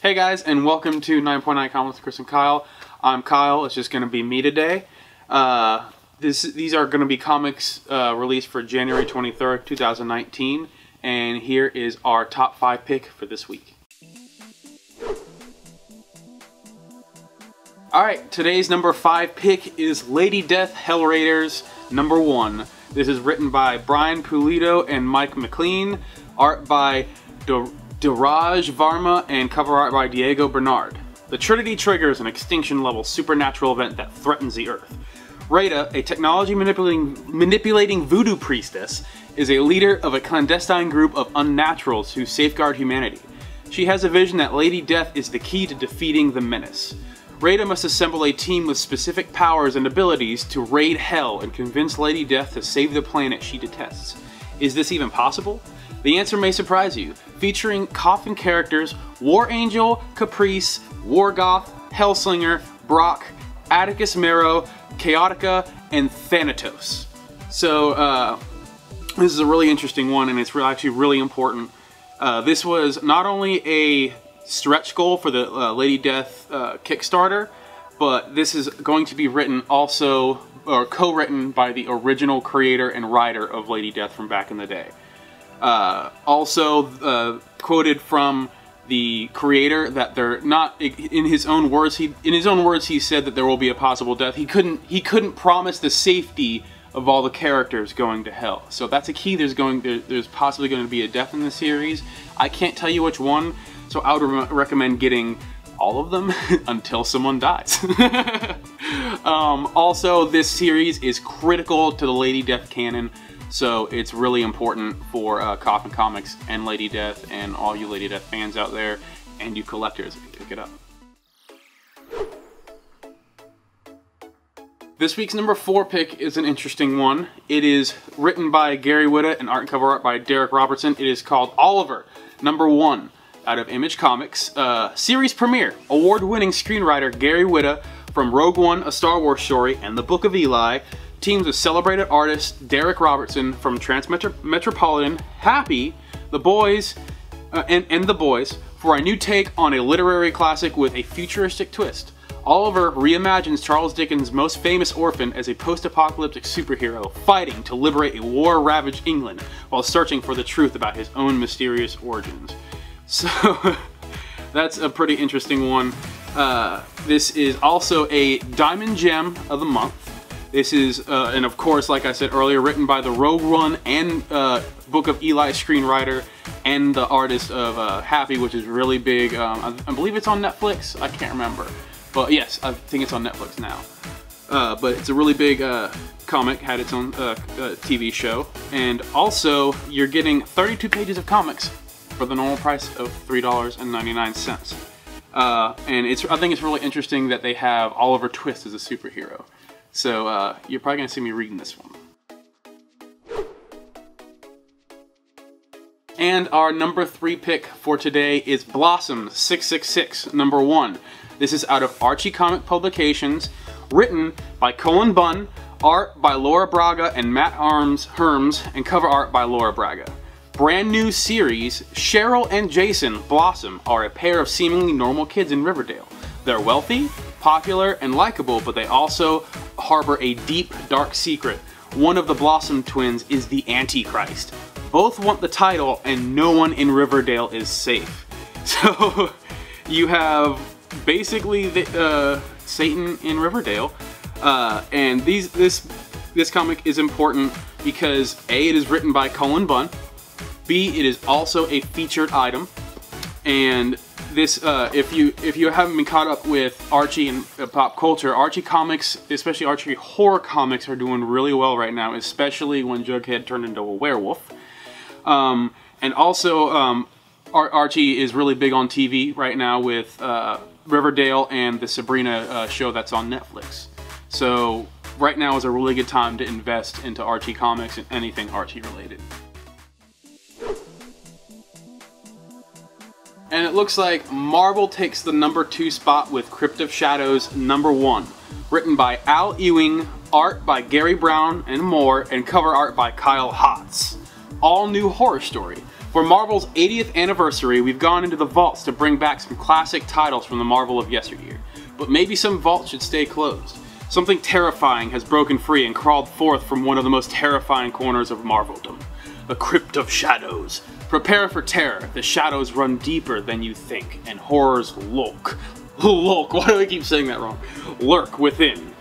Hey guys, and welcome to 9.9 Comics with Chris and Kyle. I'm Kyle. It's just going to be me today. These are going to be comics released for January 23rd, 2019. And here is our top 5 pick for this week. Alright, today's number 5 pick is Lady Death Hell Raiders number 1. This is written by Brian Pulido and Mike McLean. Art by Diraj Varma and cover art by Diego Bernard. The Trinity triggers an extinction-level supernatural event that threatens the Earth. Rada, a technology-manipulating voodoo priestess, is a leader of a clandestine group of unnaturals who safeguard humanity. She has a vision that Lady Death is the key to defeating the menace. Rada must assemble a team with specific powers and abilities to raid Hell and convince Lady Death to save the planet she detests. Is this even possible? The answer may surprise you, featuring Coffin characters War Angel, Caprice, Wargoth, Hellslinger, Brock, Atticus Mero, Chaotica, and Thanatos. So this is a really interesting one, and it's actually really important. This was not only a stretch goal for the Lady Death Kickstarter, but this is going to be written also, or co-written by the original creator and writer of Lady Death from back in the day. Also quoted from the creator that they're not, in his own words he said that there will be a possible death. He couldn't promise the safety of all the characters going to hell. So that's a key. There's possibly going to be a death in the series. I can't tell you which one, so I would recommend getting all of them until someone dies. Also, this series is critical to the Lady Death canon. So it's really important for Coffin Comics and Lady Death and all you Lady Death fans out there and you collectors if you pick it up. This week's number 4 pick is an interesting one. It is written by Gary Whitta and art and cover art by Derek Robertson. It is called Oliver, number 1, out of Image Comics. Series premiere, award-winning screenwriter Gary Whitta from Rogue One, A Star Wars Story, and The Book of Eli teams with celebrated artist Derek Robertson from Transmetropolitan, Happy, The Boys, and The Boys for a new take on a literary classic with a futuristic twist. Oliver reimagines Charles Dickens' most famous orphan as a post-apocalyptic superhero fighting to liberate a war-ravaged England while searching for the truth about his own mysterious origins. So that's a pretty interesting one. This is also a Diamond Gem of the Month. This is, and of course, like I said earlier, written by the Rogue One and Book of Eli screenwriter and the artist of Happy, which is really big. I believe it's on Netflix. I can't remember. But yes, I think it's on Netflix now. But it's a really big comic, had its own TV show. And also, you're getting 32 pages of comics for the normal price of $3.99. And I think it's really interesting that they have Oliver Twist as a superhero. So you're probably going to see me reading this one. And our number 3 pick for today is Blossom 666, number 1. This is out of Archie Comic Publications, written by Cullen Bunn, art by Laura Braga and Matt Herms, and cover art by Laura Braga. Brand new series, Cheryl and Jason Blossom are a pair of seemingly normal kids in Riverdale. They're wealthy, popular, and likable, but they also harbor a deep, dark secret. One of the Blossom twins is the Antichrist. Both want the title, and no one in Riverdale is safe. So you have basically Satan in Riverdale, and this comic is important because A, it is written by Cullen Bunn, B, it is also a featured item, and this, if you haven't been caught up with Archie and pop culture, Archie comics, especially Archie horror comics, are doing really well right now, especially when Jughead turned into a werewolf. And also, Archie is really big on TV right now with Riverdale and the Sabrina show that's on Netflix. So right now is a really good time to invest into Archie comics and anything Archie related. And it looks like Marvel takes the number 2 spot with Crypt of Shadows number 1. Written by Al Ewing, art by Gary Brown and more, and cover art by Kyle Hotz. All new horror story. For Marvel's 80th anniversary, we've gone into the vaults to bring back some classic titles from the Marvel of yesteryear. But maybe some vaults should stay closed. Something terrifying has broken free and crawled forth from one of the most terrifying corners of Marveldom. The Crypt of Shadows. Prepare for terror. The shadows run deeper than you think, and horrors lurk. Lurk, why do I keep saying that wrong? Lurk within.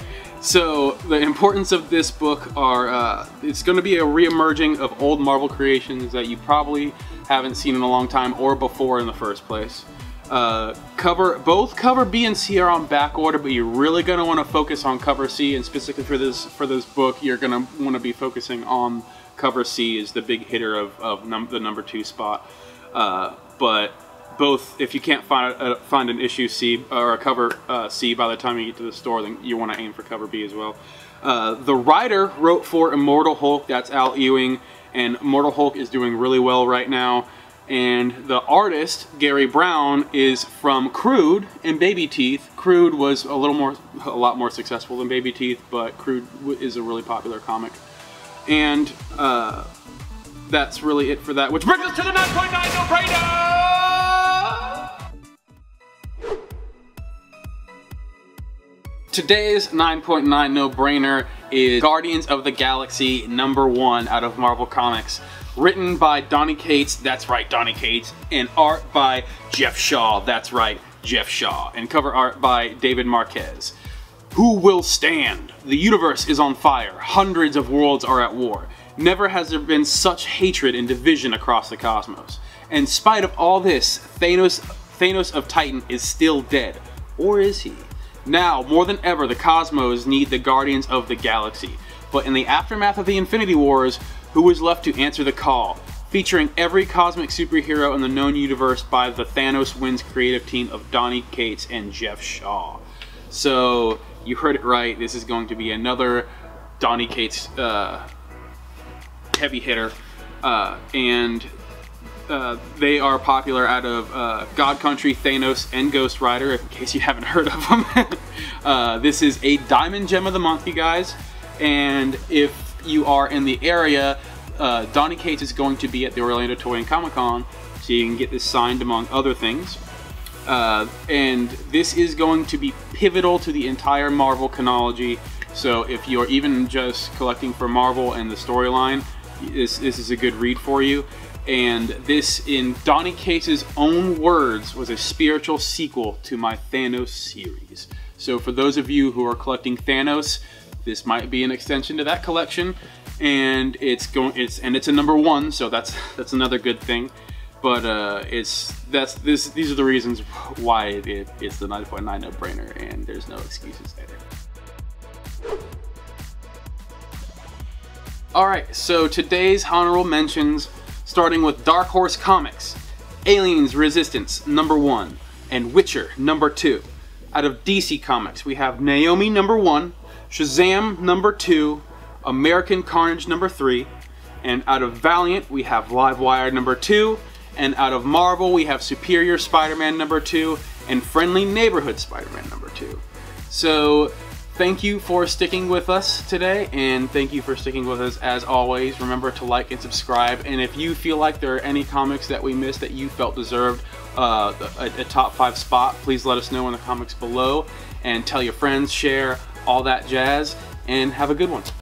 So, the importance of this book are, it's going to be a re-emerging of old Marvel creations that you probably haven't seen in a long time or before in the first place. Both cover B and C are on back order, but you're really going to want to focus on cover C, and specifically for this book, you're going to want to be focusing on cover C is the big hitter of the number 2 spot. But both, if you can't find an issue C or a cover C by the time you get to the store, then you want to aim for cover B as well. The writer wrote for Immortal Hulk, that's Al Ewing, and Immortal Hulk is doing really well right now. And the artist, Gary Brown, is from Crude and Baby Teeth. Crude was a lot more successful than Baby Teeth, but Crude is a really popular comic. And that's really it for that, which brings us to the 9.9 no-brainer! Today's 9.9 no-brainer is Guardians of the Galaxy #1 out of Marvel Comics. Written by Donny Cates, that's right, Donny Cates, and art by Jeff Shaw, that's right, Jeff Shaw, and cover art by David Marquez. Who will stand? The universe is on fire. Hundreds of worlds are at war. Never has there been such hatred and division across the cosmos. In spite of all this, Thanos of Titan is still dead. Or is he? Now, more than ever, the cosmos need the Guardians of the Galaxy. But in the aftermath of the Infinity Wars, who is left to answer the call? Featuring every cosmic superhero in the known universe by the Thanos Wins creative team of Donny Cates and Jeff Shaw. So, you heard it right, this is going to be another Donny Cates heavy hitter. They are popular out of God Country, Thanos, and Ghost Rider, in case you haven't heard of them. This is a Diamond Gem of the Month, you guys. And if you are in the area, Donny Cates is going to be at the Orlando Toy and Comic Con, so you can get this signed among other things. And this is going to be pivotal to the entire Marvel chronology. So if you're even just collecting for Marvel and the storyline, this is a good read for you. And this, in Donny Cates' own words, was a spiritual sequel to my Thanos series. So for those of you who are collecting Thanos, this might be an extension to that collection, and it's a #1, so that's another good thing. But these are the reasons why it's the 9.9 no-brainer, and there's no excuses there. Alright, so today's honorable mentions, starting with Dark Horse Comics, Aliens Resistance #1, and Witcher #2. Out of DC Comics, we have Naomi #1, Shazam #2, American Carnage #3, and out of Valiant, we have Livewire #2, and out of Marvel, we have Superior Spider-Man #2, and Friendly Neighborhood Spider-Man #2. So, thank you for sticking with us today, and thank you for sticking with us as always. Remember to like and subscribe, and if you feel like there are any comics that we missed that you felt deserved a top 5 spot, please let us know in the comments below, and tell your friends, share, all that jazz, and have a good one.